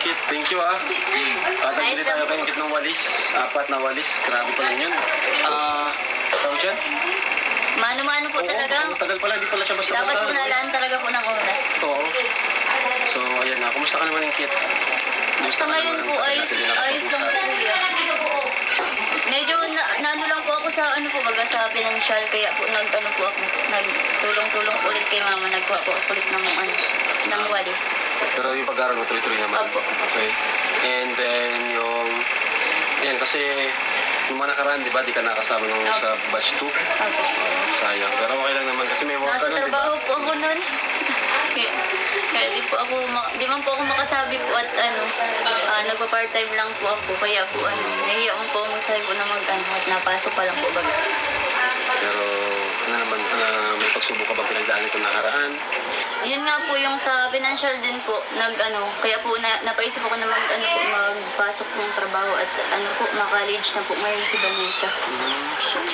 Kit. Thank you ah. Nagbili tayo kayong kit ng walis. 4 na walis. Grabe pa rin yun. Tawag dyan? Mano-mano po talaga. Oo, tagal pala. Di pala siya basta-basta. Dapat po nalaan talaga po ng oras. Oo. So, ayan na. Kumusta ka naman yung Kit? Sa ngayon po, ayos lang po yan. Medyo nano lang po ako sa sa financial, kaya po nagtulong-tulong ulit kay mama, nagkuha po ulit ng walis. Pero yung pag-aaral mo tuloy-tuloy naman? Opo. Okay. And then yan kasi yung mga nakaraan, di ba, di ka nakasama nung sa batch 2? Opo. Sayang. Pero okay lang naman kasi may mga Nasa ganun, di ba? trabaho po ako nun. Kaya di man po ako makasabi po at nagpa-part-time lang po ako. Kaya po nahiya mo po magsabi po na at napasok pa lang po baga. Pero may pagsubok ka ba pinagdaan ito nakaraan? Yun nga po yung sa financial din po, kaya po napaisip ako na magpasok ng trabaho at na-college na po ngayon si Vanessa.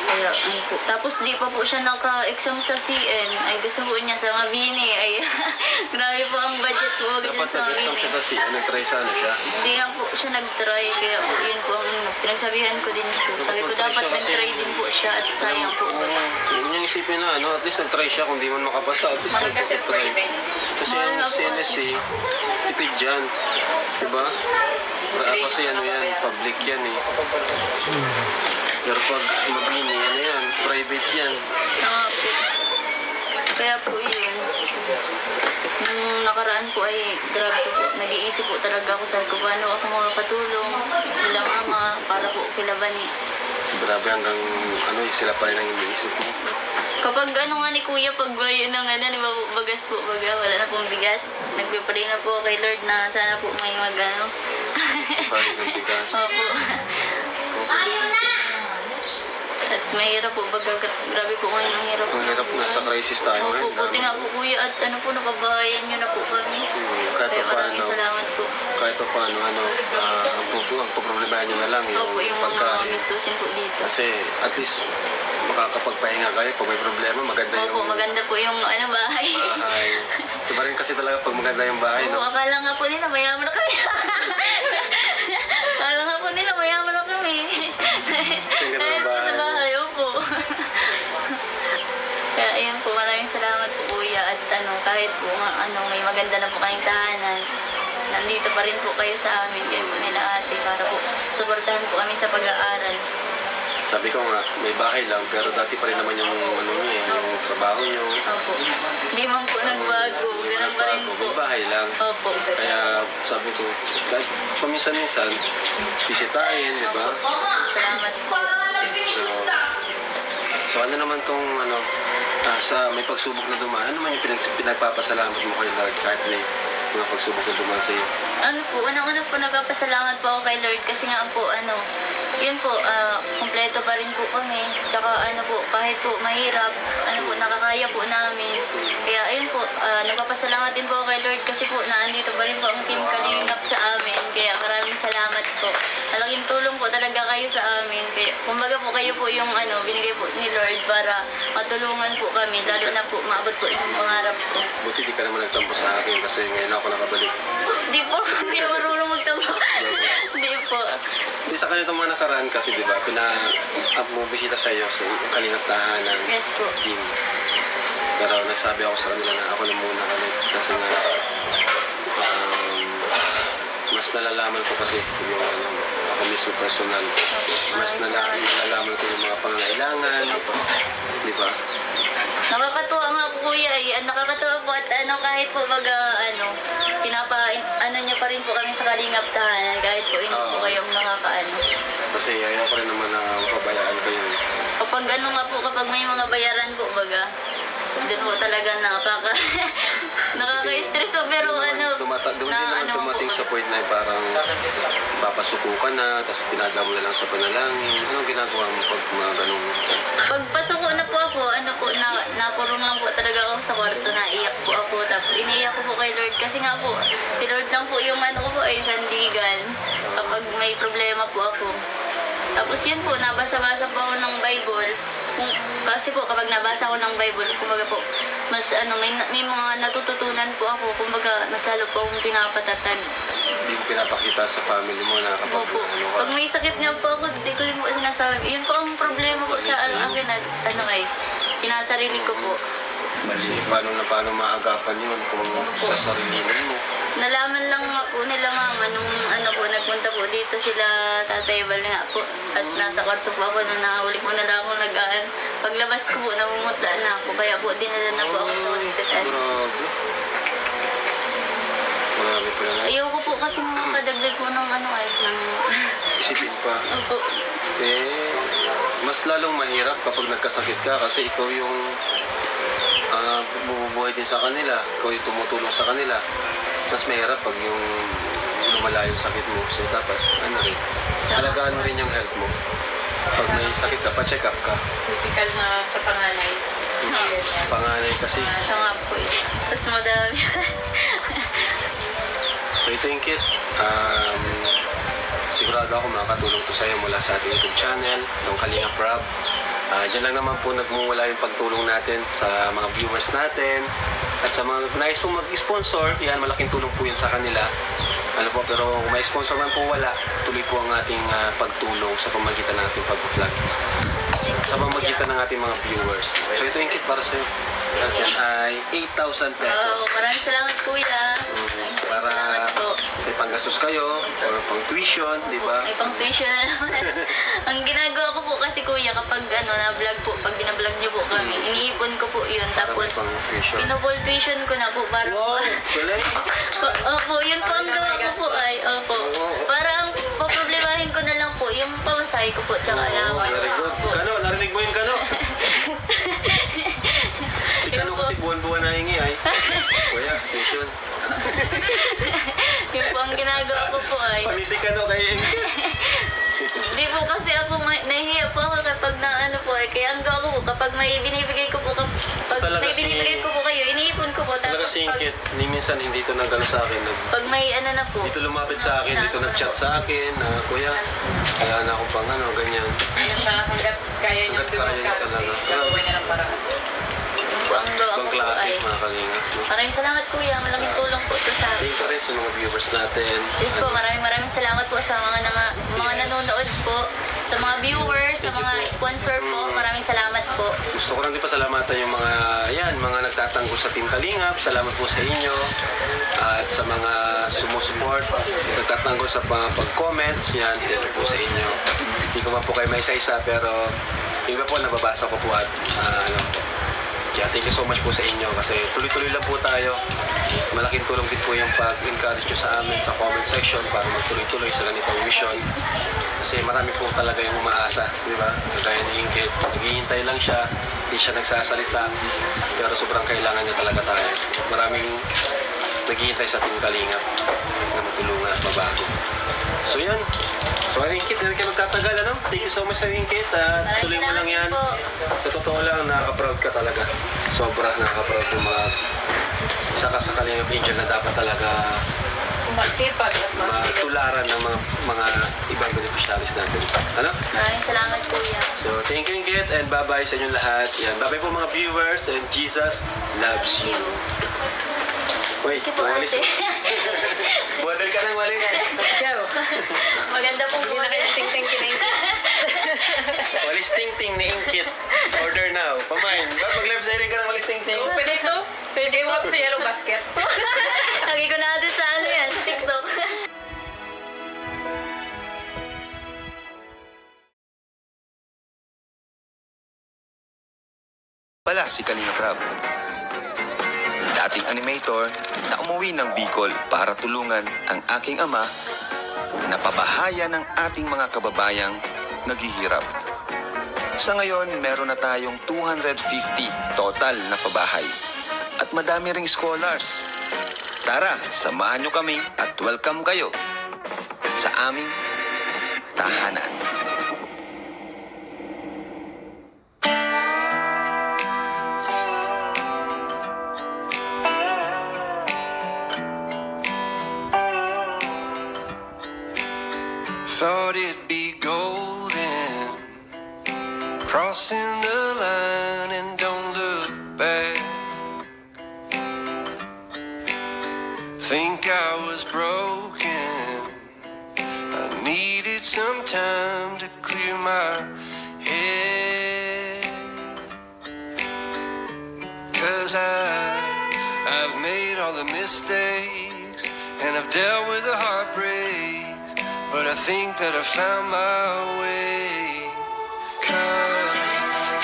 Kaya po. Tapos di pa po siya naka-exam sa CN, ay gusto po niya sa Mabini, ay grabe po ang budget po. Dapat nag-exam siya sa CN, nag-try sana siya. Hindi nga po siya nag-try, kaya po yun po ang pinagsabihan ko din po. Sabi ko dapat nag-try din po siya at sayang po. Huwag niyang isipin na at least nag-try siya, kung di man makapasa, at least nag-try. Kasi yung CNSC, tipid dyan. Diba? Kasi yan, public yan eh. Pero pag Mabini, yan, private yan. Kaya po yun. Nung nakaraan po ay grabe po. Nag-iisip po talaga ako sa paano ako makakatulong bilang ama para po kilabani. Grabe hanggang sila pa rin ang iniisip mo. Kapag nga ni Kuya, pag bayan ng bagas po, wala na pong bigas. Nagpipray na po kay Lord na sana po may Pagpalit ng bigas. Opo. Ayaw na! At mahirap po, grabe po ngayon ang hirap. Ang hirap na, sa crisis tayo ngayon. Opo, buti nga po Kuya at napabahayan niyo na po kami. Kahit Kaya pa maraming salamat po. Kahit pa paano, ang problemahan nyo na lang Opo, yung mga pagkain. gastusin po dito. Kasi at least makakapagpahinga kayo pag may problema, maganda yung Opo, maganda po yung bahay. bahay. Iba rin kasi talaga pag maganda yung bahay, Oo, no? akala nga po nila mayaman na kami. Akala nga po nila mayaman na kami. Single Dahil na po sa bahay. bahay, opo. Kaya ayun po, maraming salamat po Kuya at kahit po may maganda na po kayong tahanan, nandito pa rin po kayo sa amin, kayo po nila ate, para po suportahan po kami sa pag-aaral. Sabi ko nga, may bahay lang, pero dati pa rin naman yung yung trabaho nyo. Opo. Hindi man po nagbago, ganun pa rin po. May bahay lang. Opo. Kaya sabi ko, kahit paminsan-minsan, bisitahin, di ba? Salamat po. So ano naman tong sa may pagsubok na dumaan, ano naman yung pinagpapasalamat mo kay Lord kahit may mga pagsubok na dumaan sa iyo? Unang-una po nagpapasalamat po ako kay Lord kasi nga po yun po, kompleto pa rin po kami. Tsaka kahit po mahirap, nakakaya po namin. Kaya ayun po, nagpapasalamat din po ako kay Lord kasi po naandito pa rin po ang team Kalingap sa amin. Kaya maraming salamat po. Malaking tulong po talaga kayo sa amin. Kaya, kumbaga po kayo po yung binigay po ni Lord para matulungan po kami. Lalo na po, maabot po yung pangarap ko. Buti di ka naman nagtampo sa akin kasi ngayon ako nakabalik. Hindi po, hindi na marunong magtampo. Hindi po. Hindi sa kanila mga nakaraan kasi di ba, bumibisita sa iyo sa Kalingap tahanan. Yes po. Team. Pero nagsabi ako sa kanila na ako na muna ulit kasi nga mas nalalaman ko kasi yung ako mismo personal. Mas nalalaman ko yung mga pangangailangan. Di ba? Nakakatuwa nga po Kuya nakakatuwa po at kahit po niyo pa rin po kami sa Kalingap tahanan kahit po hindi po kayong Kasi ayaw ko rin naman na pabayaan kayo. Kapag kapag may mga bayaran po doon po talaga nakaka-stress po pero dumating sa point na parang papasuko ka na, tapos pinagawa mo na lang sa panalangin. Anong ginagawa mo pag mga ganun? Pagpasok ko na po ako, nakurong lang po talaga ako sa kwarto, naiyak po ako. Tapos iniyak ko po kay Lord kasi nga po, si Lord lang po yung ko po ay sandigan kapag may problema po ako. Tapos yun po, nabasa-basa po ako ng Bible. Kasi po, kapag nabasa ko ng Bible, kumbaga po, may mga natututunan po ako. Kumbaga, mas lalo po akong pinapatatag. Hindi mo pinapakita sa family mo na kapag Opo. ano ka. Pag may sakit nga po ako, di ko yun po sinasabi. Yun po ang problema po sa akin na sinasarili ko po. Kasi paano maagapan yun kung sa sarilinan mo. Nalaman lang nga po nila mama nung nagpunta po dito sila Tatay Bal nga po. At nasa kwarto po ako nung nakahuli po nila ako nagaan. Paglabas ko po, namumutla na ako. Kaya po dinala na po ako sa hospital. Grabe. Marami pala na. Ayoko po kasi makadagdag po ng Isipin pa. Opo. Mas lalong mahirap kapag nagkasakit ka kasi ikaw yung bumubuhay din sa kanila. Ikaw yung tumutulong sa kanila. Mas mahirap pag yung lumala yung sakit mo. So dapat, rin. Alagaan mo rin yung health mo. Pag may sakit ka, pa-check up ka. Typical na sa panganay. Panganay kasi. Siya nga po eh. Tapos madami. So ito yung kit. Sigurado ako makakatulong to sa'yo mula sa ating YouTube channel, ng Kalinga Prab. Diyan lang naman po nagmumula yung pagtulong natin sa mga viewers natin at sa mga nais po mag-sponsor, yan, malaking tulong po yan sa kanila. Pero kung may sponsor man po wala, tuloy po ang ating pagtulong sa pamagitan ng ating pag-vlog. Sa pamagitan ng ating mga viewers. So ito yung kit para sa'yo. Yan ay 8,000 pesos. Maraming salamat kuya. Para Salamat po. may panggastos kayo or pang tuition, di ba? May pang tuition na naman. Ang ginagawa ko po kasi kuya kapag na-vlog po, pag binablog niyo po kami, iniipon ko po yun. Para may Tapos pang tuition. pinupol tuition ko na po para Wow! Galing! Opo, yun po ang gawa ko po ay. Opo. Para ang poproblemahin ko na lang po, yung pamasahe ko po, tsaka allowance. Very good. Opo. Kano, narinig mo yung kano? Si Kano kasi buwan-buwan na hingi ay. Kuya, tuition. Yun po ang ginagawa ko po ay. Pati si Kano kay Hindi po kasi ako, nahihiya po ako kapag po ay. Kaya ang gawa ko po, kapag may binibigay ko po, pag Talaga may binibigay ko po kayo, iniipon ko po. talaga Tapos pag, singkit. Ni minsan hindi ito nagano sa akin. pag may na po. Dito lumapit sa akin, dito nag-chat sa akin, na kuya, kaya na ako pang ganyan. Ano siya, hanggat kaya niyang Hanggat kaya niya talaga. gagawa niya ng paraan. Yun po ang gawa ko Ibang po klase, ay. mga kalinga. Maraming salamat kuya, malaking tulong po ito sa akin. Thank you rin sa mga viewers natin. Yes po, maraming salamat po sa mga nanonood po, sa mga viewers, sa mga sponsor po. Maraming salamat po. Gusto ko lang din pasalamatan yung mga nagtatanggol sa Team Kalingap. Salamat po sa inyo. At sa mga sumusupport, nagtatanggol sa mga pag-comments, yan, thank you po sa inyo. Hindi ko man po kayo may isa-isa, pero yung iba po nababasa ko po at kaya thank you so much po sa inyo kasi tuloy-tuloy lang po tayo. Malaking tulong din po yung pag-encourage nyo sa amin sa comment section para magtuloy-tuloy sa ganitong mission. Kasi marami po talaga yung umaasa, di ba? Kagaya ni Ingrid, naghihintay lang siya, hindi siya nagsasalita, pero sobrang kailangan niya talaga tayo. Maraming naghihintay sa ating kalingap na matulungan at mabago. So yan. So Ingrid, hindi kayo magtatagal, ano? Thank you so much sa Ingrid at tuloy mo lang yan. Sa totoo lang, nakaka-proud ka talaga. Sobra nakaka-proud yung mga isa ka sa Kalingap Angel na dapat talaga Masipag at matularan ng mga ibang beneficiaries natin. Ano? Maraming salamat kuya. So, thank you Ingrid and bye-bye sa inyong lahat. Yan, bye-bye po mga viewers and Jesus loves you. Wait, Thank you po walis. ate. Model ka ng walis. Ciao. Maganda pong Hindi na kayo ting-ting kining. Walis ting-ting ni Ingrid. Order now. Pamain. Pag-live selling ka ng walis ting-ting. Pwede ito? Pwede mo sa yellow basket. Lagi ko na doon sa yan, sa TikTok. Pala si Kalinga Prab. Dating animator na umuwi ng Bicol para tulungan ang aking ama na pabahaya ng ating mga kababayang naghihirap. Sa ngayon, meron na tayong 250 total na pabahay at madami ring scholars. Tara, samahan nyo kami at welcome kayo sa aming tahanan. Thought it'd be golden, crossing the line and don't look back. Think I was broken, needed some time to clear my head. 'Cause I've made all the mistakes and I've dealt with the heartbreaks, but I think that I found my way. 'Cause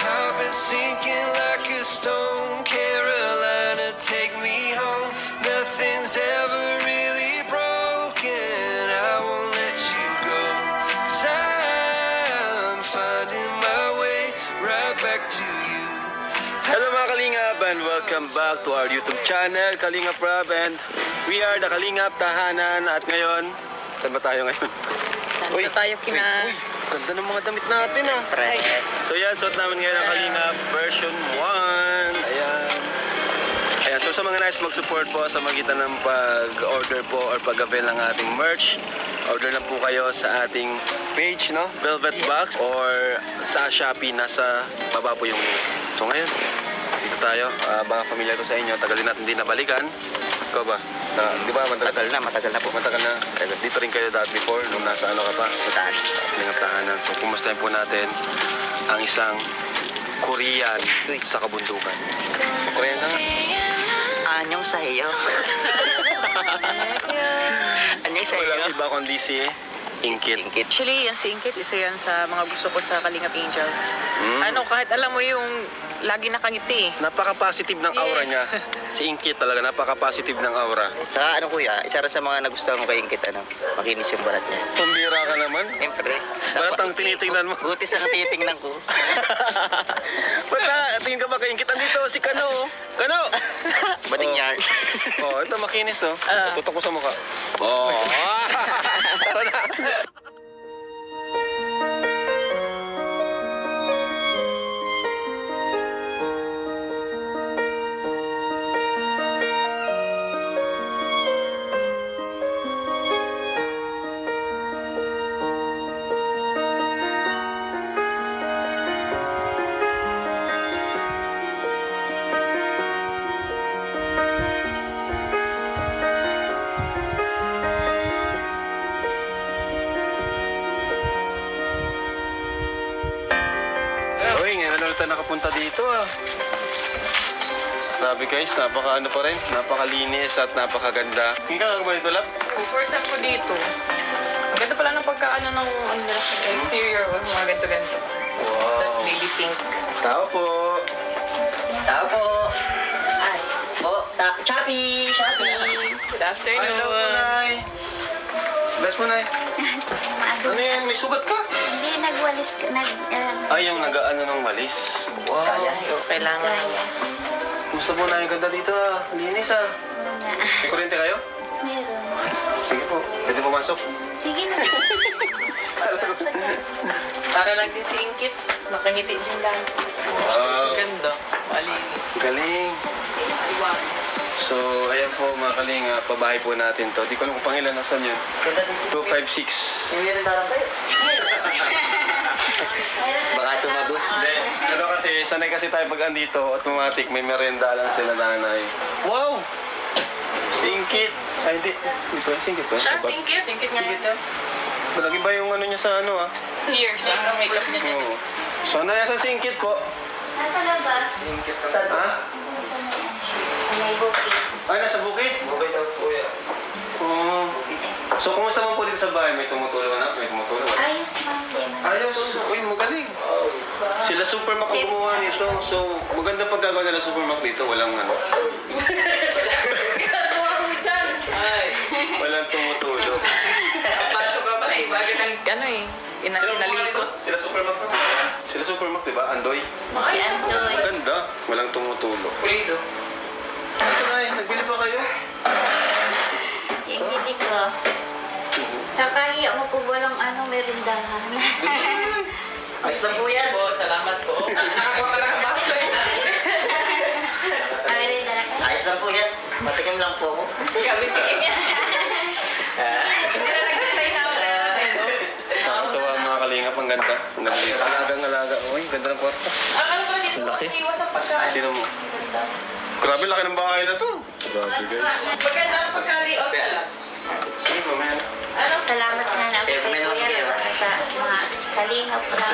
I've been sinking like a stone, Carolina, take me home. Nothing's ever really broken, I won't let you go. 'Cause I'm finding my way right back to you. Hello mga Kalingap and welcome back to our YouTube channel, Kalingap Rob, and we are the Kalingap Tahanan. At ngayon, saan ba tayo ngayon? Nandito tayo kina... Uy, ganda ng mga damit natin ah. So yan, suot namin ngayon ang Kalingap version 1. Ayan. Ayan, so sa mga nice mag-support po sa magitan ng pag-order po or pag-avail ng ating merch, order lang po kayo sa ating page, no? Velvet Box, or sa Shopee, nasa baba po yung link. So ngayon, dito tayo. Baka familiar ko sa inyo, tagal din natin din nabalikan. Ikaw ba? Di ba matagal na po. Matagal na. Dito rin kayo dati before, nung nasa ano ka pa? Kalingap Tahanan. So kumustahin po natin ang isang Korean sa kabundukan. Korean ka nga. Anyong sa'yo. Anyong sa'yo. Walang iba kundi si Ingkit. Actually, yan si Ingkit, isa yan sa mga gusto ko sa Kalingap Angels. Mm. Ano, kahit alam mo yung lagi nakangiti. Napaka-positive ng aura Yes. niya. Si Ingkit talaga, napaka-positive ng aura. Saka ano kuya, isa rin sa mga nagustuhan ko kay Ingkit, makinis yung balat niya. Pambira ka naman. Siyempre. Ba't ang tinitingnan mo? Gutis ang titingnan ko. Ba't na? Tingin ka ba kay Ingkit? Andito, si Kano. Kano! Bading yarn. Oh, ito makinis oh. Tutok ko sa mukha. Oh. Tara na. Uy, ngayon na ulit tayo nakapunta dito ah. Grabe guys, napaka-ano pa rin, napakalinis at napakaganda. Hindi ka ba dito, Lap? First time ko dito. Ang ganda pala ng pagkaano ng exterior o mga ganito-ganito. Wow. Tapos baby pink. Tao po. Tao po. Ay. Shopee. Good afternoon. Hello po, Nay. Bless mo, Nay. Ano yan? May sugat ka? Hindi, nagwalis ka, Ay, yung nag-ano ng malis. Wow. So, kailangan. Kayas. Kumusta po na yung ganda dito ah? Linis ah. Wala. May kuryente kayo? Meron. Sige po. Pwede pumasok. Sige na. Para lang din si Ingkit. Nakangiti din lang. Wow. Ganda. Malinis. Galing. So, ayan po mga kalinga, pabahay po natin to. Di ko alam kung pangilan, nasan yun? 256. Hindi rin parang kayo. Baka tumagos. Hindi, ano kasi, sanay kasi tayo pag andito, automatic, may merenda lang sila nanay. Wow! Singkit! Ay, hindi. Ito, singkit ba? Siya, si Ingkit. Ingkit niya. Singkit yan. Malagi ba yung ano niya sa ano ah? Here, siya. Ang makeup niya. Oo. So, nasa singkit po. Nasa labas. Singkit ka. Ha? May bukid. Ay, nasa bukid? Bukid daw po yan. Oo. So, kumusta man po dito sa bahay? May tumutulong na? May tumutulong? Ayos man din. Ayos. Uy, magaling. Sila Supermac ang gumawa nito. So, maganda pagkagawa nila Supermac dito. Walang ano. Ay. Walang tumutulong. Pasok ka pala eh. Bakit ang ano eh. Inalikot. Sila Supermac na. Sila Supermac, di ba? Andoy. Si Antoy. Maganda. Walang tumutulong. Pulido. Ito na nagbili pa kayo? Yung hindi ko. Nakahiya mo po walang merindahan. Ayos lang po yan. Po, salamat po. Nakakuha ka lang ang baso eh. Merindahan. Ayos lang po yan. Matikim lang po ako. Gawin tikim yan. Hindi na nagsitay na ako. Nakakatawa ang mga kalingap. Ang ganda. Ang ganda dito. Alagang-alaga. Uy, ganda ng kwarto. Akala ko dito, iwas ang pagkain. Sino mo? Grabe, laki ng bahay na to. Grabe, guys. Maganda ang pagkaliot ka lang. Sige, mamaya na. Salamat nga na po kay Kuya sa mga kalingap na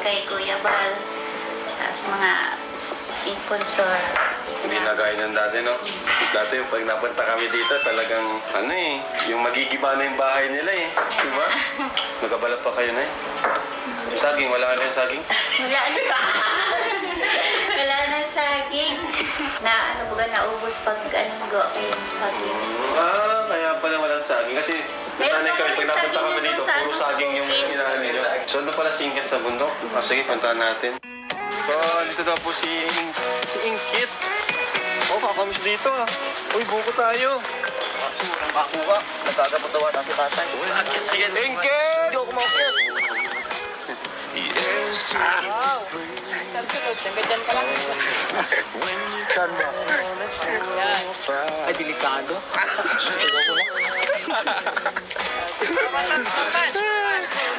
kay Kuya Bal. Tapos mga sponsor. Hindi na gaya ng dati, no? Dati, pag napunta kami dito, talagang, yung magigiba na yung bahay nila eh. Diba? Nagkabalap pa kayo na eh. Yung saging, wala ka na yung saging? Wala na ba? Wala na saging. Na ano ba naubos pag anong go yung saging. Kaya pala walang saging. Kasi nasanay kami, pag napunta kami dito, puro saging yung inaano nyo. So, ano pala singkit sa bundok? Sige, puntahan natin. So, dito daw po si Ingkit. Kakamiss dito ah. Uy, buko tayo. Ang bakuha. Nagkakapatawa natin tatay. Sige, Ingkit! Hindi ako kumakit. Sunod, nagandyan ka lang. Saan ba? Yan. Ay, delikado.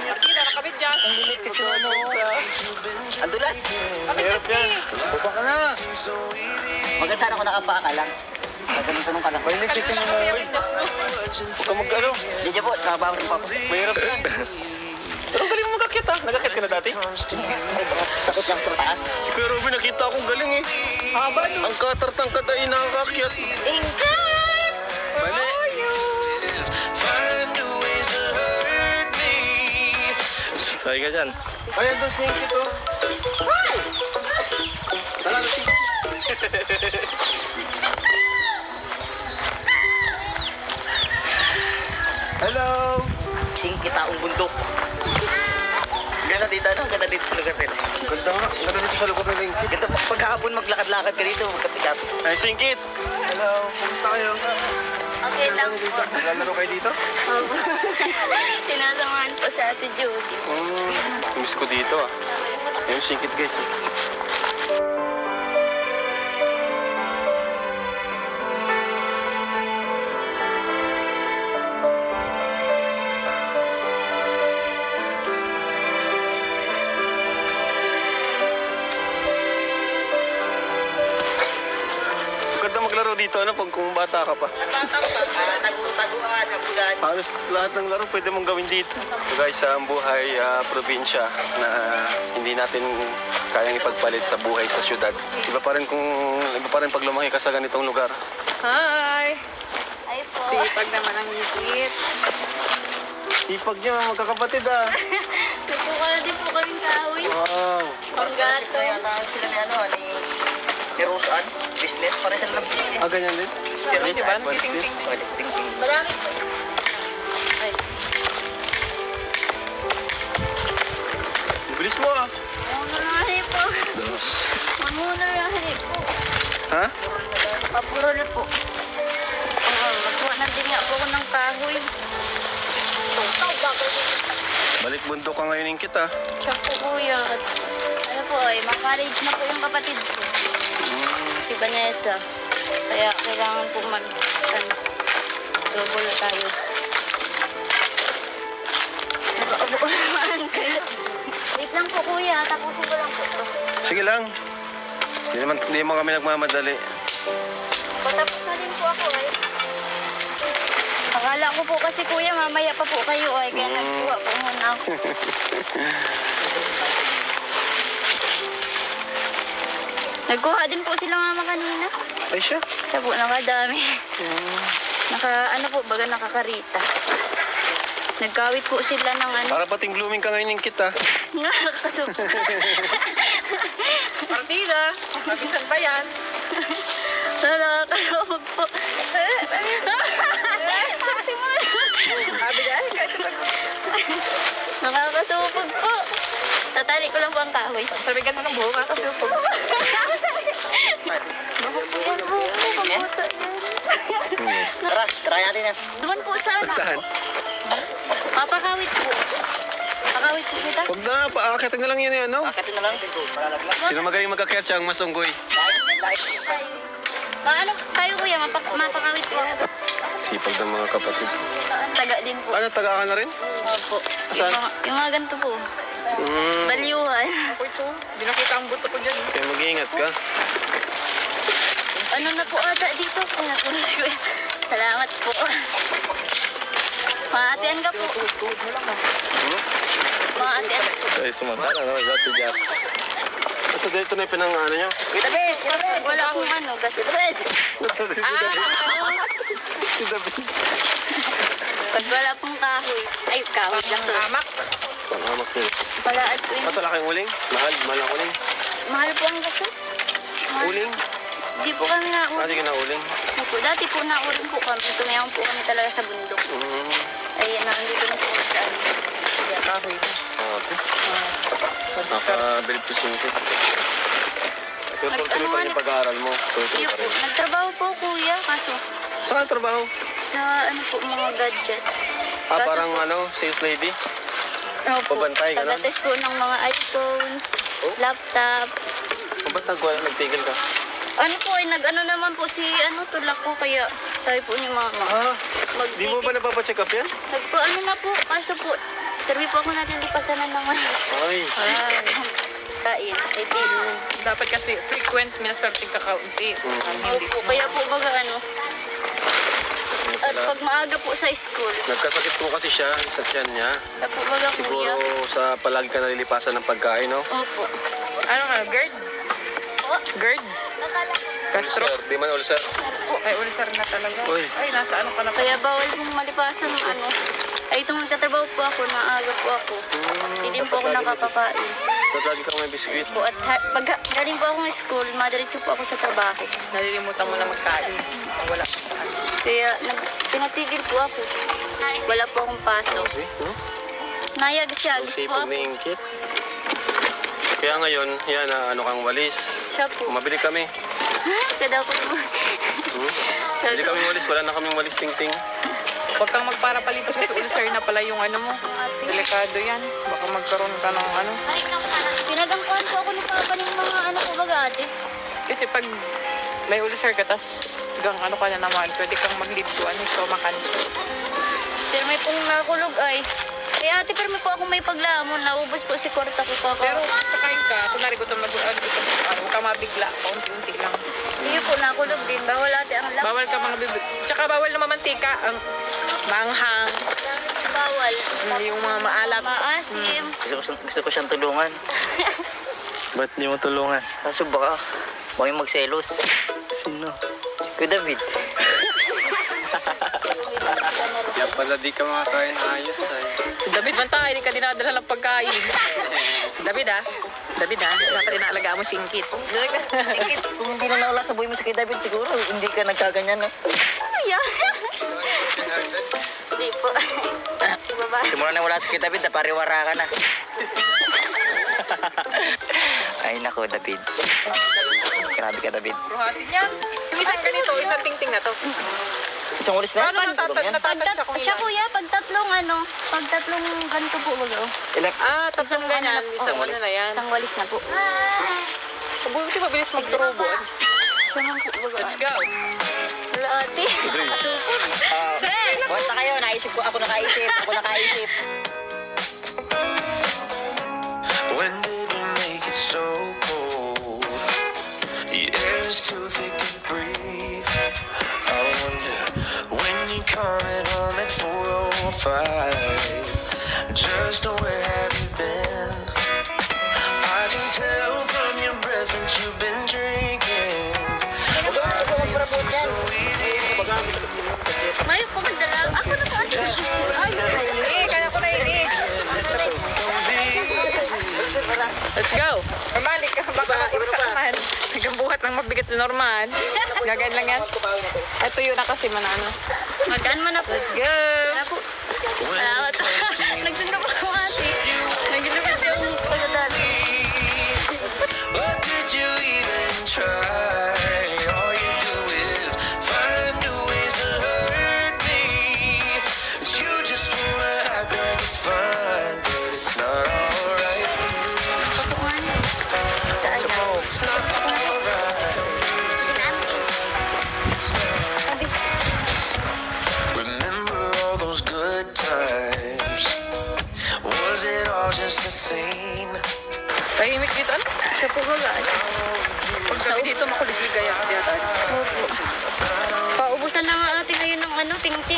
Martina, nakabit dyan. Ang limit kasi ano. Ang dulas. Kapit yan. Buka ka na. Maganda ako nakapaka lang. Ganito nung kalang. May limit kasi ano. Huwag ka mag-ano. Hindi po, nakabangon yung papa. Mahirap yan. Pero ang galing mo magkakit ah. Nagkakit ka na dati? Takot lang sa taas. Si Kuya Robin, nakita akong galing eh. Haba no. Ang katartang ay nakakakyat. Mali. Find new ways to hurt me. Sabi ka dyan. Ay, andun si Ingkit oh. Tala na si Hello! Sing kita ang bundok. Ganda dito, ano? Ganda dito sa lugar nila. Ganda nga. Ganda dito sa lugar nila Ingkit. Ganda pagkahapon maglakad-lakad ka dito, magkapit-kapit. Ay, si Ingkit! Hello! Kumusta kayo? Okay lang po. Naglalaro kayo dito? Opo. Sinasamahan po sa Ate Judy. Miss ko dito ah. Ayun si Ingkit guys. Maganda maglaro dito ano pag kung bata ka pa. Taguan, nabulan. Halos lahat ng laro pwede mong gawin dito. Guys, ang buhay probinsya na hindi natin kayang ipagpalit sa buhay sa syudad. Iba pa rin pag lumaki ka sa ganitong lugar. Hi. Ay po. Sipag naman ang ngipit. Ipag niyo, magkakapatid ah. Nagkukala din po kaming kahoy. Wow. Panggato. Kaya sila ni ano, ni Roseanne. Business, pare sila ng business. Ganyan din. Di ba? Nagtiting-ting. Pwede ting-ting. Marami po. Ay. Bilis mo ah. Mamuna po. Mamuna po. Ha? Papuro na po. Magkuha na din nga po ako ng kahoy. Balik bundok ka ngayon Ingkit ah. Siya po kuya. Ano po ay, makarage na po yung kapatid ko. Si Vanessa. Kaya kailangan po double tayo. Nakaupo ko naman kayo. Wait lang po kuya, tapusin ko lang po ito. Sige lang. Hindi mo kami nagmamadali. Patapos na din po ako ay. Akala ko po kasi kuya, mamaya pa po kayo ay. Kaya nagkuha po muna ako. Nagkuha din po sila mama kanina. Ay siya. Siya po, nakadami. Ano po, baga nakakarita. Nagkawit po sila ng ano. Para pating blooming ka ngayon Ingkit ah. Nga, kasupo. Partida. Mabisan ba yan? Nakakasubog po. Sabi dyan. Nakakasubog po. Tatali ko lang po ang kahoy. Sabigan mo ng buhok. Kakasupog. Yan po, kamuta yan. Tara, try natin yan. Doon po sa ano. Saan? Papakawit po. Pakawit po kita. Huwag na, paakatin na lang yun ano. Akatin na lang. Malalaglag. Sino magaling magkakyat siya ang masunggoy? Paano tayo kuya, mapakawit po ako. Sipag ng mga kapatid. Taga din po. Ano, taga ka na rin? Opo. Saan? Yung mga ganito po. Balyuhan. Ako ito. Hindi nakita ang buto ko dyan. Kaya mag-iingat ka. Ano na po ata dito? Kaya po na si kuya. Salamat po. Maaatian ka po. Maaatian. Ay, sumantala naman. Dati dyan. Ito dito na yung pinang ano nyo. Pag wala akong ano, gas. Pag wala pong kahoy. Ay, kahoy lang. Amak. Pangamak nyo. Wala at uling. Ba't wala kayong uling? Mahal ang uling. Mahal po ang gaso. Uling? Di po kami na Ah, sige na uling. Opo, dati po nauring po kami. Tumayang po kami talaga sa bundok. Ay, nandito na po kami sa ano. Kahoy. Nakabilib to singkit. Pero tuloy pa rin yung pag-aaral mo. Tuloy Iyo pa po, rin. nagtrabaho po kuya. Kaso, Saan ka trabaho? sa ano po, mga gadgets. Ah, Kaso parang po, ano, sales lady? opo, pabantay, ganun? taga-test po ng mga iPhones, laptop. O ba't nagtigil ka? Ano po, ay nag-ano naman po si, ano, tulak po. Kaya, sabi po ni mama, Ah, di mo ba napapacheck up yan? Nagpo, ano na po, kaso po, sabi po ako natilipasan na naman. Ay, Kain, ay di. Dapat kasi frequent, minaswerte ka kaunti. Hindi. Opo, kaya po baga ano. ano At pala. pag maaga po sa school, Nagkasakit po kasi siya sa tiyan niya. kaya po baga kuya. Siguro sa palagi ka nalilipasan ng pagkain, no? Opo. Ano nga, GERD? Oh, GERD? nakala ko. Gastro? Ulcer, di man ulcer. Ay, ulcer na talaga. Uy. Ay, nasa ano ka na pa? Kaya bawal kong malipasan ng ano. Ay, itong nagtatrabaho po ako, naaga po ako. Hindi po ako nakakakain. Lagi ka may biskuit. Po, at pag galing po ako ng school, madiretso po ako sa trabaho. Nalilimutan mo na magkain. Wala. Kaya pinatigil po ako. Wala po akong pasok. Okay, no? Nayag-syagis po Sipag ako. ni Ingkit. Kaya ngayon, yan, ano kang walis. Siya po. Mabili kami. Kada ko naman. Bili kami walis, wala na kaming walis ting-ting. Huwag kang magparapalipas kasi ulcer na pala yung ano mo. Delikado yan. Baka magkaroon ka ng ano. Pinagangkuhan po ako ni Papa ng mga ano ko baga ate. Kasi pag may ulcer ka, tas hanggang ano ka na naman, pwede kang mag-lead to ano, stomach cancer. Pero may pong nakulog ay. Kaya ate, pero may po ako may paglamon. Naubos po si kwarta ko kaka. Pero kakain ka, kunwari gutom na gutom, huwag ka mabigla, paunti-unti lang. Hindi po nakulog din. Bawal ate ang lak. Bawal ka mga bibig. Tsaka bawal na mamantika, ang manghang, Bawal. yung mga maalat. Maasim. Gusto ko siyang tulungan. Ba't di mo tulungan? Kaso baka yung magselos. Sino? Si Kuya David. Kaya pala di ka makakain ayos ay. David, bantay, hindi ka dinadala ng pagkain. David David dapat inaalagaan mo singkit. Kung hindi na nawala sa buhay mo si Kuya David, siguro hindi ka nagkaganyan, no? Kuya. Hindi po. Baba. Simula na wala si Kuya David, napariwara ka na. Ay, nako, David. Grabe ka, David. Ruhatin yan. Yung isang ganito, isang tingting na to. Isang ulis na? Paano natatansya kung Siya ilan? kuya, pag tatlong ganito po baga. Ilan? Tatlong ganyan, isang ano na yan. Isang walis na po. Buti mabilis magturubo. Sumang po baga. Let's go. Wala ate. Asupon. Basta kayo, naisip ko. Ako nakaisip. When did we make it so cold? The air is too thick to breathe. I wonder when you coming home at 4:05. Just where have you been? I can tell from your breath that you've been drinking. Why it seems so easy. May pumadala. Ako na po ate. Kaya ko na ini. Let's go. Norman, baka isa naman. Nagbuhat ng mabigat si Norman. Gagayin lang yan. Ito yun na kasi manano. Magaan mo na po. Let's go. Wala po. Salamat. Nagsunod po ako ate. Nagilipad yung pagdadala. But did you even try? All you do is find new ways to hurt me. You just wanna act like it's fine, but it's not alright. Patukan. It's not alright. It's not. Sabi. Remember all those good times.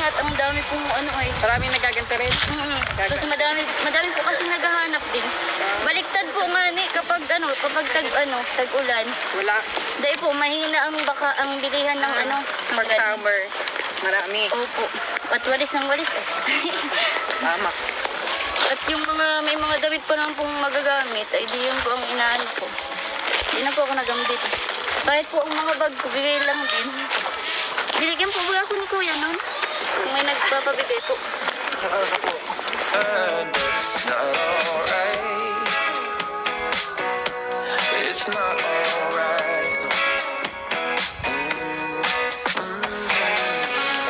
at ang dami pong ano ay. Maraming nagaganti rin. Tapos madami po kasi naghahanap din. Baliktad po nga ni kapag tag-ulan. Wala. Dahil po mahina ang bilihan ng Pag summer, marami. Opo. At walis ng walis eh. Tama. At yung may mga damit pa lang pong magagamit, ay di yun po ang inaano ko. Hindi na po ako nagamit. Kahit po ang mga bag ko, bigay lang din. Diligyan po ba ako ni Kuya nun? Kung may nagpapabigay po. It's not alright. It's not alright.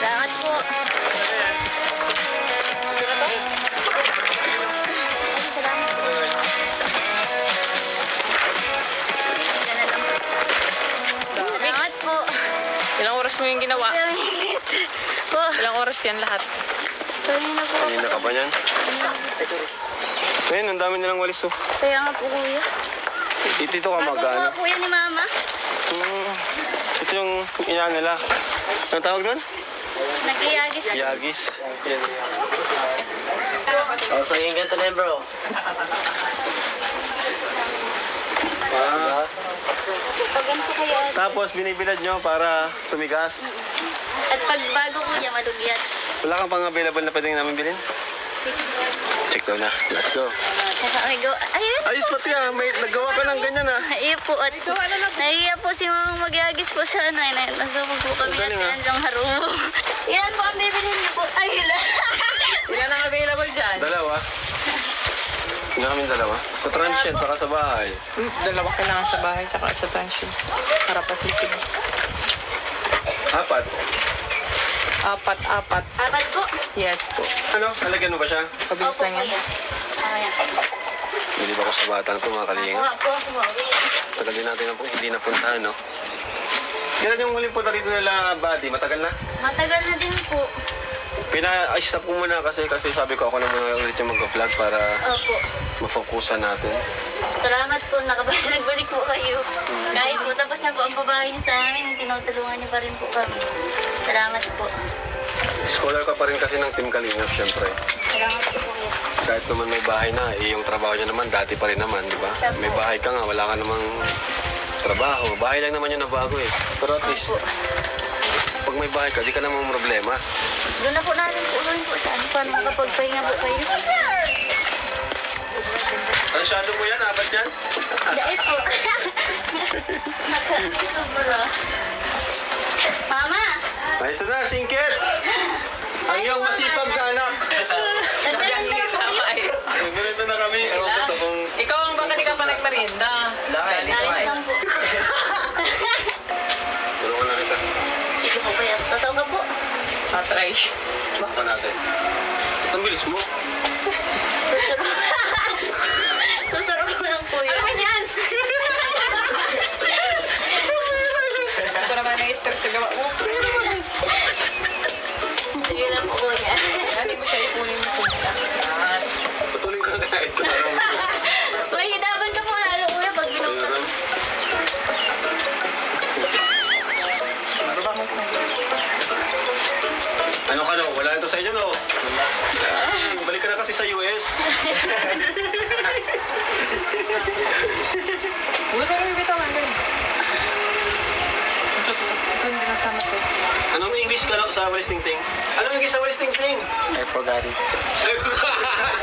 Salamat po. Salamat po. Salamat po. Ilang oras mo yung ginawa? Po. Ilang oras yan lahat? Kaya na po ako. Kanina ka pa yan? Ngayon, ang dami nilang walis oh. Kaya nga po kuya. Dito ka mag-ano. Bago po kuya ni mama. Ito yung ina nila. Anong tawag doon? Nag-iagis. Yagis. Yan. Oh, so yung ganito na yan, bro. Pag ganito kayo. Tapos binibilad nyo para tumigas. At pag bago kuya, malugyat. Wala kang pang available na pwedeng namin bilhin? Check daw na. Let's go. Ayun. Ayos pati ah. May nagawa ka ng ganyan ah. Iya po. At nahiya po si mama magyagis po sa ano. Nasubog po kami at Galing, ah. yan lang harumo. Yan po ang bibilhin niyo po. Ayun lang. Ilan ang available dyan? Dalawa. Hindi kami dalawa. Sa transient, saka sa bahay. Dalawa kailangan sa bahay, tsaka sa transient. Para patlipid. Apat. Apat. Apat po. Yes po. Ano? Halagyan mo ba siya? Pabilis Opo lang yan. kuya. Ayan. Hindi ba ako sa batang to mga kalinga? Kuha po ako. Tagal din natin na hindi napuntahan, no? Kailan yung huling punta dito nila, buddy? Matagal na? Matagal na din po. Pina-stop ko muna kasi sabi ko ako na muna ulit yung mag-vlog para Opo. mafokusan natin. Salamat po. Nagbalik po kayo. Kahit po. Tapos na po ang babae niyo sa amin. Tinutulungan niyo pa rin po kami. Salamat po. Scholar ka pa rin kasi ng Team Kalingap, syempre. Salamat po kuya. Kahit naman may bahay na, yung trabaho niya naman dati pa rin naman, di ba? May bahay ka nga, wala ka namang trabaho. Bahay lang naman yung nabago eh. Pero at least, pag may bahay ka, di ka namang problema. Doon na po natin po ulit po saan paano makapagpahinga po kayo. Ang shadow mo yan, apat yan? Dahil po. Sobra. Mama! Ay, ito na, singkit! Ang iyong masipag na anak. Naglalanda na po kayo. Nagbalito na kami. Ewan ko to kung... Ikaw ang baka di ka pa nagmerienda. Alis lang po. Tulungan na kita. Sige po kuya. Totoo ka po. Try. Bakit natin? Ang bilis mo. Susuro. Susuro ko lang po yun. Ano yan? Ako naman na-stress sa gawa mo. Sige lang po kuya. Hindi mo siya ipunin mo punta. Patuloy ka na kahit ito. Mahidapan ka po lalo kuya pag binuksan. Ano ka no? Wala ito sa inyo no? Balik ka na kasi sa US. Huwag ka rin bitawan din. Ito hindi nasama ko. Anong English ka no? Sa Walis Tingting? Anong English sa Walis Tingting? I forgot it.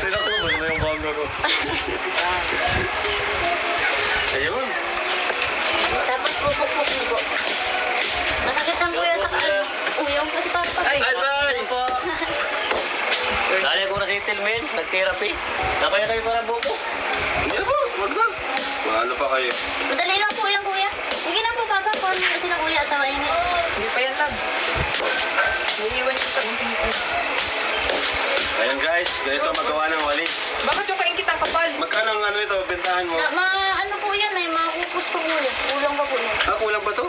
Tinakbo mo na yung camera ko. Ayun. Tapos pupuk-puk niyo po. Masakit lang kuya sa uyong po si Papa. Ay! Ay, tay! Dali ko na si Tilmen, nag-therapy. Nakaya kayo para buko. Hindi na po, wag na. Mahalo pa kayo. Madali lang po yan kuya. Sige na po Papa. Kuha niyo sila kuya at mainit. Hindi pa yan lab. Naiiwan siya sa Ayun guys, ganito magawa ng walis. Bakit yung kaingkit ang kapal? Magkano ang ano ito, bentahan mo? Ano po yan ay maupos po kuya. Kulang pa po yan. Ah, kulang ba to?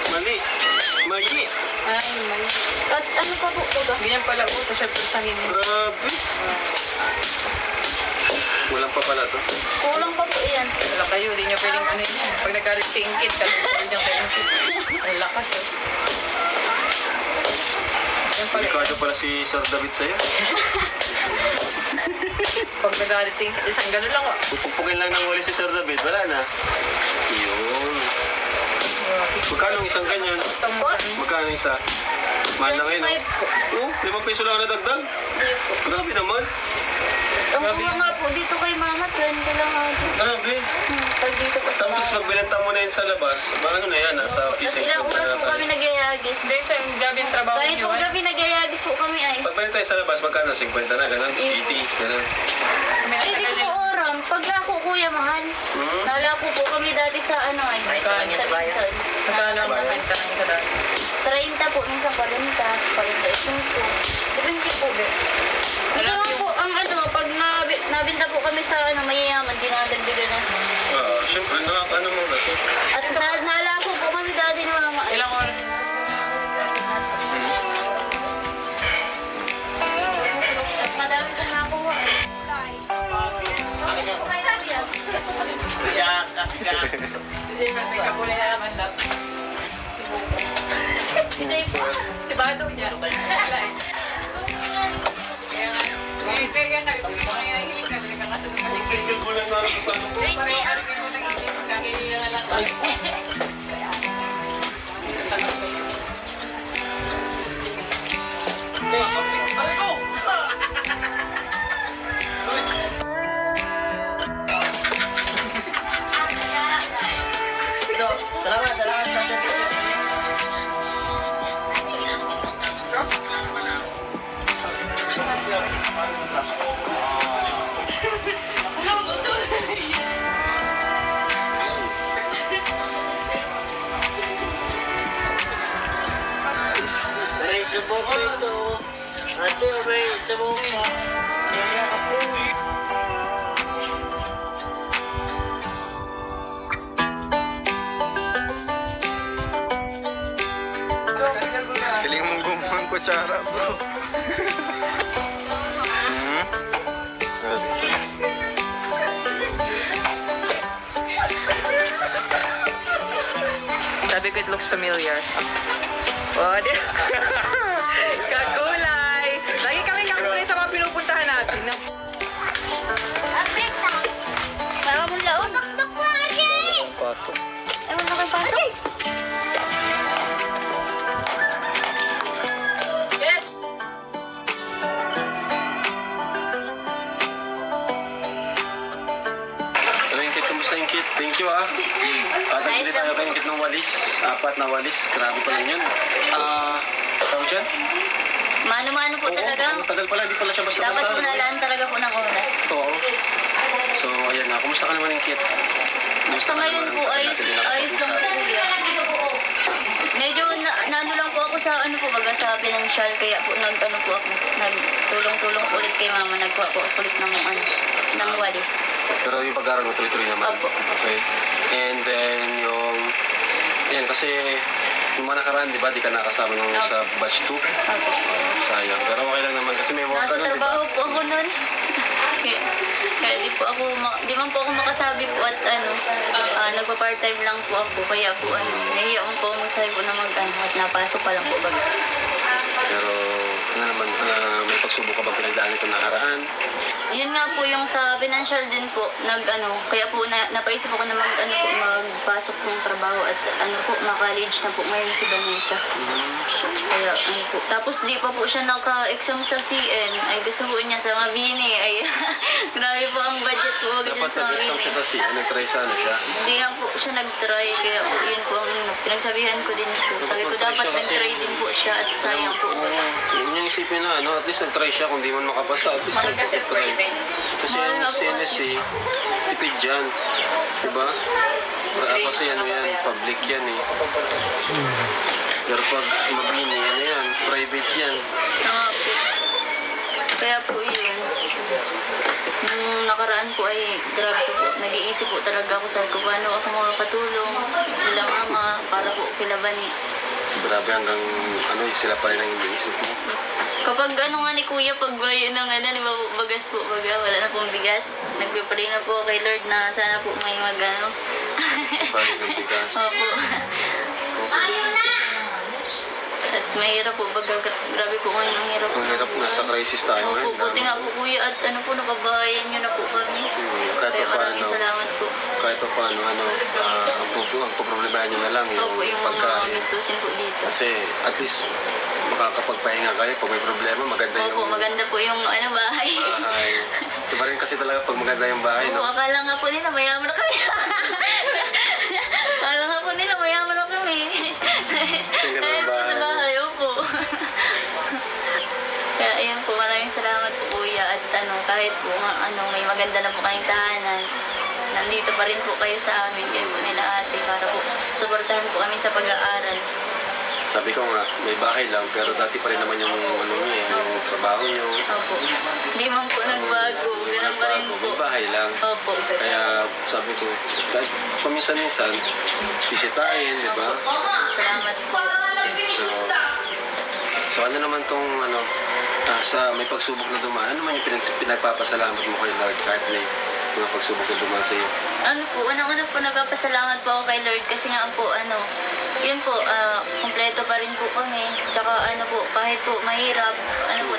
Mali. Mayi. Ay, may. At ano pa po ba? Ganyan pala po, tapos may pulsahin. Grabe. Kulang pa pala to. Kulang pa po yan. Wala kayo, hindi nyo pwedeng ano yun. Pag nagalit si ingkit, kasi pwede nyo kayo ingkit. Ang lakas eh. Yan pala. Delikado pala si Sir David sa'yo. Pag nagalit si isang gano'n lang, Pupugin lang ng huli si Sir David, wala na. Yun. Magkano ang isang ganyan? Magkano isa? Mahal na ngayon, 25 po. oh? 5 piso lang nadagdag. Hindi po. Grabe naman. Ang kuha nga po dito kay mama, 20 lang ako. Grabe. Pag dito po sa Tapos pag binenta mo na yun sa labas, ano na yan, sa Tapos pising ilang oras po kami nagyayagis. Hindi, sa gabi yung trabaho Kahit niyo. po gabi nagyayagis po kami ay. Pag binenta yun sa labas, magkano? 50 na, ganun? 80, ganun. Ay, di ko po oram. Pag lako kuya, mahal. Nalako po kami dati sa ano ay. Magkano Sa sa bayan? Vincent's. Magkano ang benta ng isa dati? 30 po, minsan 40, 45 po. Depende po. Minsan nga po, ang ano, pag nabinta po kami sa ano, mayayaman, dinadagdagan na. Siyempre, ano mo na to. At nalako po kami dati ni mama. Ay, Ilang oras? at madami pong nakuha. Kasi may kapulay na naman lang. Diba doon niya? Wala eh. Kaya nga, kaya nga, kung mga hiling ka, hindi ka kasunod ka lang. Tigil ko lang na sa ano. Parang arkin mo nang isip, kahili na lang tayo. Ito, salamat sa service. May sabong ko ito. Ate, may sabong ka. Galing mong gumang kutsara, bro. Sabi ko, it looks familiar. Oh, di. Kakulay. Lagi kami kakulay sa mga pinupuntahan natin. Para mo laon. Pasok. Ewan na kayo pasok. Yes! Ano yung kit? Kumusta yung kit? Thank you, ah. Tagpili tayo kayong kit ng walis. 4 na walis. Grabe pa lang yun. Tawag dyan? Mano-mano po talaga. Ang tagal pala. Di pala siya basta-basta. Dapat po nalaan talaga po ng oras. Oo. So, ayan na. Kumusta ka naman yung kit? Sa ngayon po, ayos lang po kuya. Medyo nano lang po ako sa ano po, baga sa financial, kaya po nagtulong po ulit kay mama, nagkuha po ako ulit ng ano, ng walis. Pero yung pag-aaral mo tuloy-tuloy naman. Opo. Okay. And then yung... Yan, kasi yung mga nakaraan, di ba, di ka nakasama nung sa batch 2. Opo. Sayang. Pero okay lang naman kasi may work Nasa ka nun, di ba? trabaho po ako nun. Kaya di man po ako makasabi po at ano, nagpa-part-time lang po ako. Kaya po ano, nahiya po ako magsabi po na mag-ano at napasok pa lang po baga. Pero ano naman, may pagsubok ka bang pinagdaan ito nakaraan? Yun nga po yung sa financial din po, kaya po napaisip ako na magpasok ng trabaho at ano po, na-college na po ngayon si Vanessa. Kaya ano po. Tapos di pa po siya naka-exam sa CN. Ay gusto po niya sa Mabini. Ay grabe po ang budget po Dapat ganyan sa nag-exam siya Mabini. sa CA, nag-try sana siya. Hindi nga po siya nag-try, kaya po, yun po ang pinagsabihan ko din po. Sabi ko dapat nag-try din po siya at sayang po. Yun yung isipin na, at least nag-try siya kung di man makapasa. At least Mahal kasi nag-try. private. Kasi Mahal yung nga po CNSC, tipid dyan. Diba? Kasi ano yan, public yan eh. Pero pag mabini, ano yan, private yan. Kaya po yun. Nung nakaraan po ay grabe po. Nag-iisip po talaga ako sa ko paano ako makapatulong bilang ama para po kila Bani. Grabe hanggang ano, sila pa rin ang iniisip mo. Kapag ano nga ni Kuya, pag yun ng ano, di ba po, bagas po, baga, wala na pong bigas. Nagpipray na po kay Lord na sana po may mag-ano. Paano yung bigas? Opo. Okay. At Mahirap po, grabe po ngayon ang hirap. Ang hirap, nasa crisis tayo Opo, ngayon. buti nga po kuya at ano po, nakabahayan nyo na po kami. Kahit Kaya pa maraming paano, salamat po. kahit pa paano, ang problemahan nyo na lang Opo, yung mga pagkain. gastusin po dito. Kasi at least makakapagpahinga kayo pag may problema, maganda yung Opo, maganda po yung bahay. bahay. Iba rin kasi talaga pag maganda yung bahay, Opo, no? akala nga po nila mayaman na kami. Akala nga po nila mayaman na kami. Kasi ganun Dahil ang po sa bahay. bahay, opo. Kaya ayun po, maraming salamat po kuya at kahit po may maganda na po kayong tahanan, nandito pa rin po kayo sa amin, kayo po nila ate, para po suportahan po kami sa pag-aaral. Sabi ko nga, may bahay lang, pero dati pa rin naman yung yung trabaho nyo. Opo. Hindi man po nagbago, ganun pa rin po. May bahay lang. Opo. Kaya sabi ko, kahit paminsan-minsan, bisitahin, di ba? Salamat po. So ano naman tong sa may pagsubok na dumaan, ano naman yung pinagpapasalamat mo kay Lord kahit may mga pagsubok na dumaan sa iyo? Unang-una po nagpapasalamat po ako kay Lord kasi nga po yun po, kumpleto pa rin po kami. Tsaka kahit po mahirap,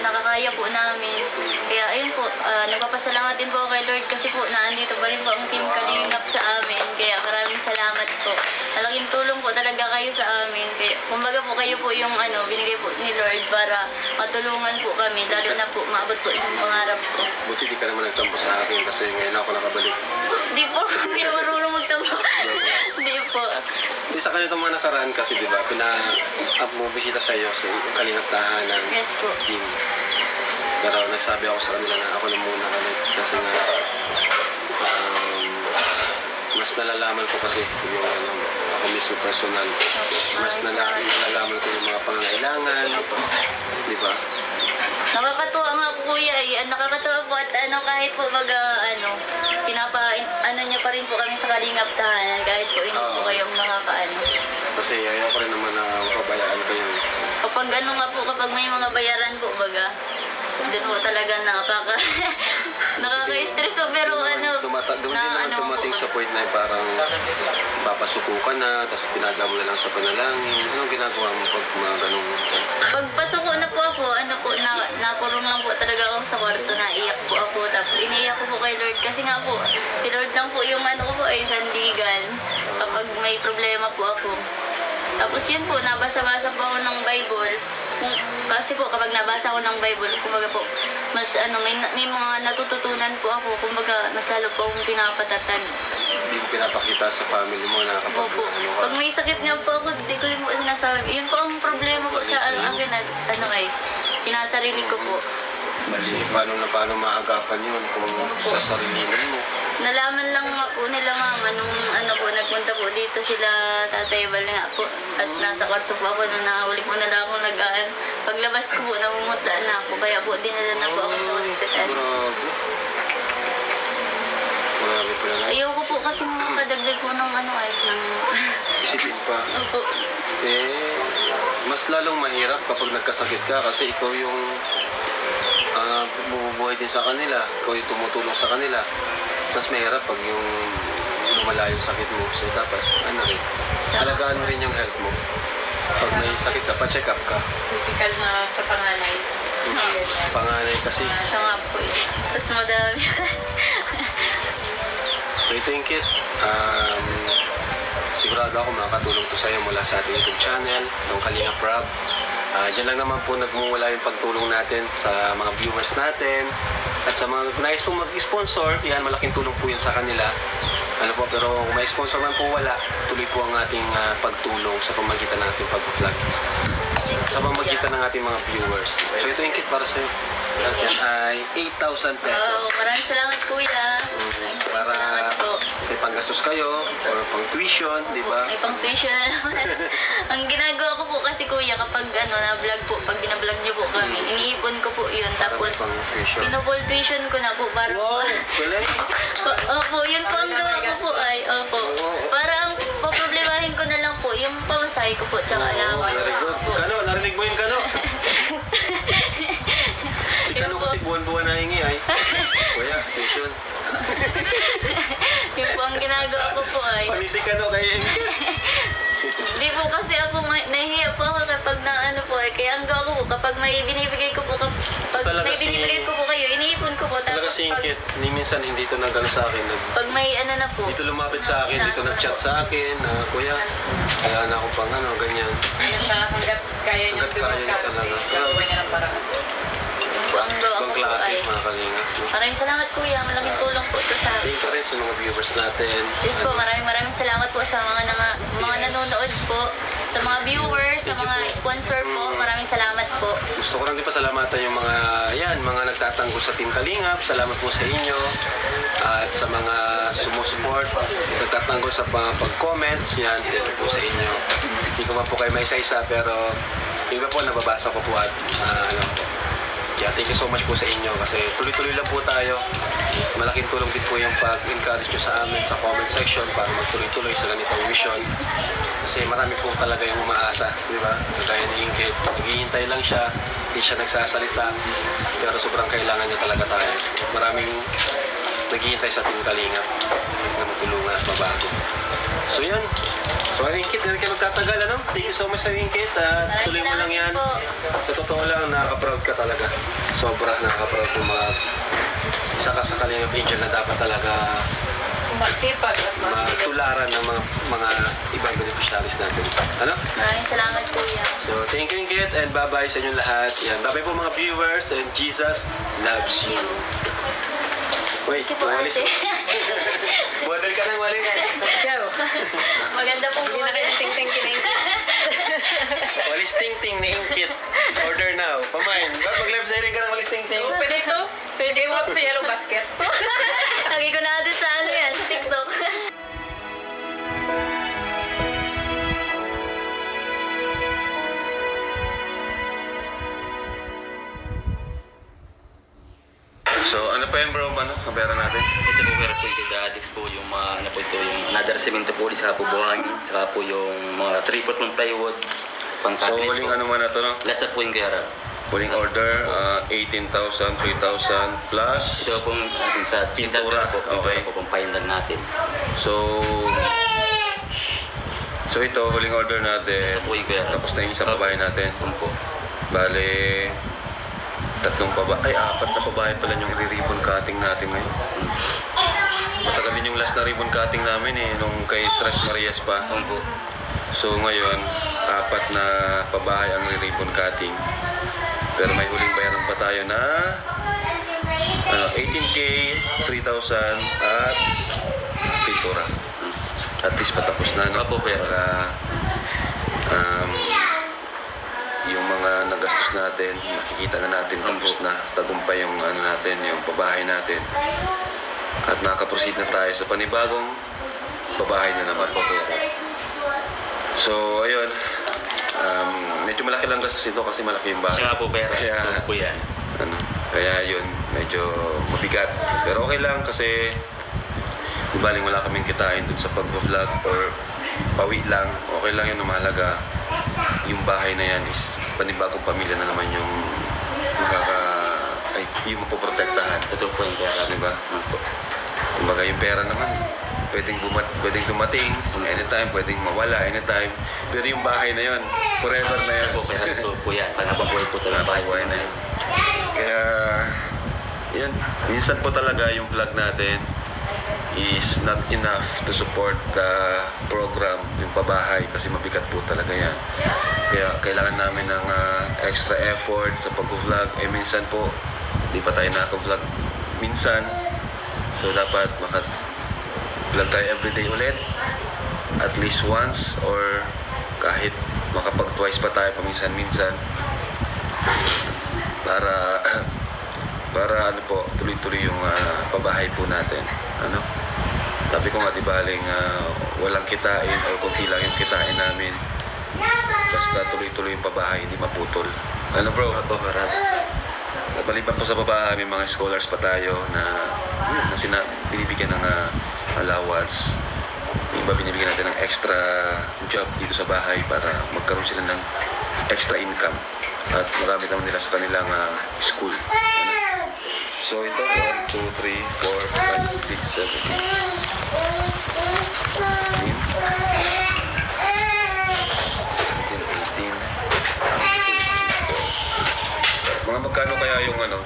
nakakaya po namin. Kaya ayun po, nagpapasalamat din po ako kay Lord kasi po naandito pa rin po ang Team Kalingap sa amin. Kaya maraming salamat po. Malaking tulong po talaga kayo sa amin. Kaya, kumbaga po kayo po yung binigay po ni Lord para matulungan po kami. Lalo na po, maabot po yung pangarap ko. Buti di ka naman nagtampo sa akin kasi ngayon ako nakabalik. Hindi po, hindi na marunong magtamo. Hindi po. Hindi sa kanitong mga nakaraan kasi di ba, bumibisita sa iyo sa Kalingap tahanan. Yes po. Team. Pero nagsabi ako sa kanila na ako na muna ulit kasi nga mas nalalaman ko kasi yung ako mismo personal. Mas nalalaman ko yung mga pangangailangan. Di ba? Nakakatuwa nga po kuya nakakatuwa po at kahit po niyo pa rin po kami sa Kalingap tahanan kahit po hindi po kayong Kasi ayaw ko rin naman na mapabayaan kayo. Kapag kapag may mga bayaran po doon po talaga nakaka-stress po pero Dumating sa point na parang papasuko ka na, tapos pinagawa mo na lang sa panalangin. Anong ginagawa mo pag mga ganung... Pagpasok ko na po ako, nakurong lang po talaga ako sa kwarto, naiyak po ako. Tapos iniyak ko po kay Lord kasi nga po, si Lord lang po yung ko po ay sandigan kapag may problema po ako. Tapos yun po, nabasa-basa po ako ng Bible. Kasi po, kapag nabasa ako ng Bible, kumbaga po, mas may mga natututunan po ako. Kumbaga, mas lalo po akong pinapatatag. Hindi mo pinapakita sa family mo na kapag Opo. ka. Pag may sakit nga po ako, hindi ko yun po sinasabi. Yun po ang problema po sa akin sinasarili ko po. Kasi paano maagapan yun kung sa sarilinan mo? Nalaman lang nga po nila mama nung nagpunta po dito sila Tatay Bal nga po. At nasa kwarto po ako nung nakahuli po na lang ako nagaan. Paglabas ko po, namumutla na ako. Kaya po dinala na po ako sa hospital. Grabe. Marami pa na. Ayoko po kasi makadagdag po ng Isipin pa. Opo. Mas lalong mahirap kapag nagkasakit ka kasi ikaw yung bumubuhay din sa kanila. Ikaw yung tumutulong sa kanila. Mas mahirap pag yung lumala yung sakit mo. So dapat, alagaan mo rin yung health mo. Pag may sakit ka, pa-check up ka. Typical na sa panganay. Panganay kasi. Siya nga po Tapos madami. So I think sigurado ako makakatulong to sa'yo mula sa ating YouTube channel, ng Kalingap Rob. Diyan lang naman po nagmumula yung pagtulong natin sa mga viewers natin at sa mga nais po mag-sponsor, yan, malaking tulong po yan sa kanila. Pero kung may sponsor man po wala, tuloy po ang ating pagtulong sa pamagitan ng ating pag-vlog. Sa pamagitan ng ating mga viewers. So ito yung kit para sa'yo. Yan ay 8,000 pesos. Maraming salamat kuya. Para Salamat po. may panggastos kayo or pang tuition, di ba? May pang tuition na naman. Ang ginagawa ko po kasi kuya kapag na-vlog po, pag binablog niyo po kami, iniipon ko po yun. Tapos Para may pang tuition. pinupol tuition ko na po para Wow! Kulit! Opo, yun po ang gawa ko po ay. Opo. Para ang poproblemahin ko na lang po, yung pamasahe ko po, tsaka alawan. Very good. Opo. Kano, narinig mo yung kano? Si Kano kasi buwan-buwan na hingi ay. Kuya, tuition. Yun po ang ginagawa ko po ay. Panisi Kano kay Hindi po po kasi ako, nahihiya po ako kapag na ano po eh. Kaya ang gawa ko po, kapag may binibigay ko po, kapag Talaga may binibigay ko po kayo, iniipon ko po. Talaga Tapos singkit. Ni minsan hindi ito nagano sa akin. pag may ano na po. Dito lumapit sa akin, dito nag-chat sa akin, na kuya, kaya na akong pang ano, ganyan. Ayun siya, hanggat kaya niya Hanggat kaya niya talaga. gagawa niya ng paraan. Po, ang gawa ko Ibang po klase, ay. mga kalinga. Maraming salamat kuya, malaking tulong po ito sa akin. Thank you rin sa mga viewers natin. Yes po, maraming salamat po sa mga nanonood po, sa mga viewers, sa mga sponsor po. Maraming salamat po. Gusto ko lang din pasalamatan yung mga nagtatanggol sa Team Kalingap. Salamat po sa inyo. At sa mga sumusupport, nagtatanggol sa mga pag-comments, yan, thank you po sa inyo. Hindi ko pa po kayo may isa-isa, pero yung iba po nababasa ko po at kaya thank you so much po sa inyo kasi tuloy-tuloy lang po tayo. Malaking tulong din po yung pag-encourage nyo sa amin sa comment section para magtuloy-tuloy sa ganitong mission. Kasi marami po talaga yung umaasa, di ba? Kagaya ni Ingrid, naghihintay lang siya, hindi siya nagsasalita, pero sobrang kailangan niya talaga tayo. Maraming naghihintay sa Team Kalingap na matulungan at mabago. So yan. So Ingrid, hindi ka magtatagal, ano? Thank you so much sa Ingrid at tuloy mo lang yan. Sa totoo lang, nakaka-proud ka talaga. Sobra nakaka-proud kung isa ka sa Kalingap Angel na dapat talaga Masipag at matularan ng mga ibang beneficiaries natin. Ano? Maraming salamat kuya. So, thank you Ingrid and bye-bye sa inyong lahat. Yan, bye-bye po mga viewers and Jesus loves you. Wait, Thank you po walis. ate. Model ka ng walis. Let's go. Maganda pong Hindi na kayo ting-ting kinengkin. Walis ting-ting ni Ingrid. Order now. Pamain. Ba't mag-live selling ka ng walis ting-ting? Pwede ito. Pwede mo sa yellow basket. Lagi ko na natin sa ano yan, sa TikTok. So, ano pa yun bro? Ano? Ang pera natin? Ito po pero po yung Addicts po yung mga ano po ito yung another cemento po saka po buhangin saka po yung mga 3/4 ng plywood pang So, cabinet huling po. ano man na to, no? Last na po yung kaya. Huling order, 18,000, 3,000 plus. Ito po ating sa Pintura, po. okay. Pintura po pang final natin. So ito, huling order natin. Isa po yung kaya. Tapos na yung isang babae natin. Yun po. Bale, apat na babae pala yung ribbon cutting natin ngayon. Matagal din yung last na ribbon cutting namin nung kay Tres Marias pa. Yun po. So ngayon, apat na pabahay ang ribbon cutting. Pero may huling bayaran pa tayo na 18K, 3,000 at pintura. At least patapos na, no? Opo, pero Para yung mga nagastos natin, makikita na natin tapos na tagumpay yung ano natin, yung pabahay natin. At nakaproceed na tayo sa panibagong pabahay na naman. Opo, pero So, ayun. Medyo malaki lang gastos ito kasi malaki yung bahay. siya nga po pero Kaya, po yan. kaya yun, medyo mabigat. Pero okay lang kasi di baling wala kaming kitain dun sa pag-vlog or pawi lang. Okay lang yun, mahalaga. Yung bahay na yan is panibagong pamilya na naman yung yung mapoprotektahan. Ito po yung kaya. Di ba? Opo. Kumbaga yung pera naman, pwedeng dumating anytime, pwedeng mawala anytime. Pero yung bahay na yun, forever na yan. Siya po kaya ito po yan. Panghabang buhay po talaga bahay po Buhay na yun. Kaya, yun, minsan po talaga yung vlog natin is not enough to support the program, yung pabahay, kasi mabigat po talaga yan. Kaya kailangan namin ng extra effort sa pag-vlog. Minsan po, di pa tayo naka-vlog minsan. So dapat maka-vlog tayo everyday ulit. At least once or kahit makapag-twice pa tayo paminsan-minsan. Para ano po, tuloy-tuloy yung pabahay po natin. Ano? Sabi ko nga, di baling walang kitain o kunti lang yung kitain namin. Basta tuloy-tuloy yung pabahay, hindi maputol. Ano bro? Opo, marami. At maliban po sa pabahay, may mga scholars pa tayo na binibigyan ng allowance. Yung iba binibigyan natin ng extra job dito sa bahay para magkaroon sila ng extra income. At marami naman nila sa kanilang school. So ito, 1, 2, 3, 4, 5, 6, 7, 8.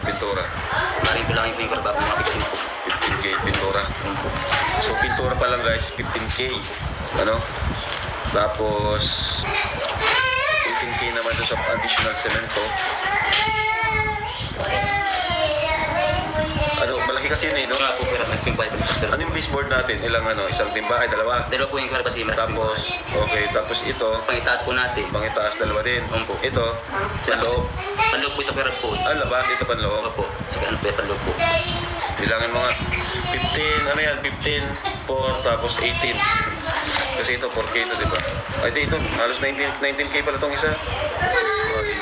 pintura. Maring ko lang yung pintura bago mga 15 po. 15K pintura. Opo. So pintura pa lang guys, 15K. Ano? Tapos 18K naman doon sa additional semento. Ano, malaki kasi yun eh, no? Nga po, pero nagpimpay ko sir. Ano yung baseboard natin? Ilang ano? Isang timba? Ay, dalawa. Dalawa po yung kuwera kasi Tapos, okay. Tapos ito, pangitaas po natin. pangitaas, dalawa din. Opo. Ito, panloob. Panloob po ito kuwera po. Ah, labas, ito panloob. Opo. Sige, ano po yung panloob po? Bilangin mga 15, ano yan? 15, 4, tapos 18. Kasi ito, 4K ito, di ba? Ay, ito, halos 19K pala itong isa.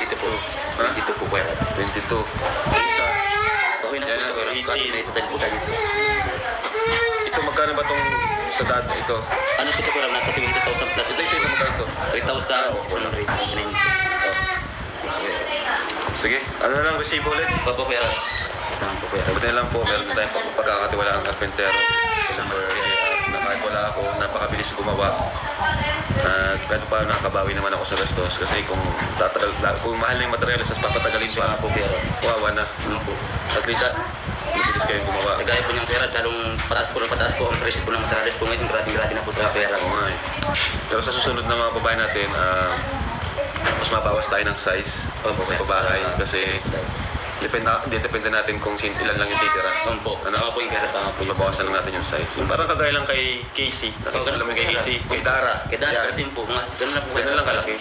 Dito po. Ha? Dito po kuwera. 22. Isa. Okay na po Yan, ito kuwera. 18. Kasi may total po tayo dito. Ito, magkano ba itong sa dad? Ito. Ano po ito kuwera? Nasa 20,000 plus Ito, magkano ito? 3,699. Sige, ano na lang, resibo ulit. Opo kuwera. Ito lang po kuwera. Buti na lang po, meron na tayong pagkakatiwala ang karpentero. Summer, na kahit wala ako, napakabilis gumawa. Kahit pa nakakabawi naman ako sa gastos. Kasi kung mahal na yung materialis, tapos papatagalin Ito lang pa, po kuwera. wawa na. Ano po? At least, mabilis kayong gumawa. Kagaya po niyang pera, talong pataas po ang presyo po ng materialis po ngayon, grabe na po talaga pera. Oo nga eh. Pero sa susunod na mga babae natin, mas mabawas tayo ng size sa babahay. Kasi depende natin kung ilan lang yung titira. Opo, tama po yung pera, tama po yung Mabawasan lang natin yung size. Yung parang kagaya lang kay Casey. Nakikita ganun mo po kay pera. Casey, kay Dara. Kaya dahil Yan. din po, ganun lang po. Ganun lang kalaki.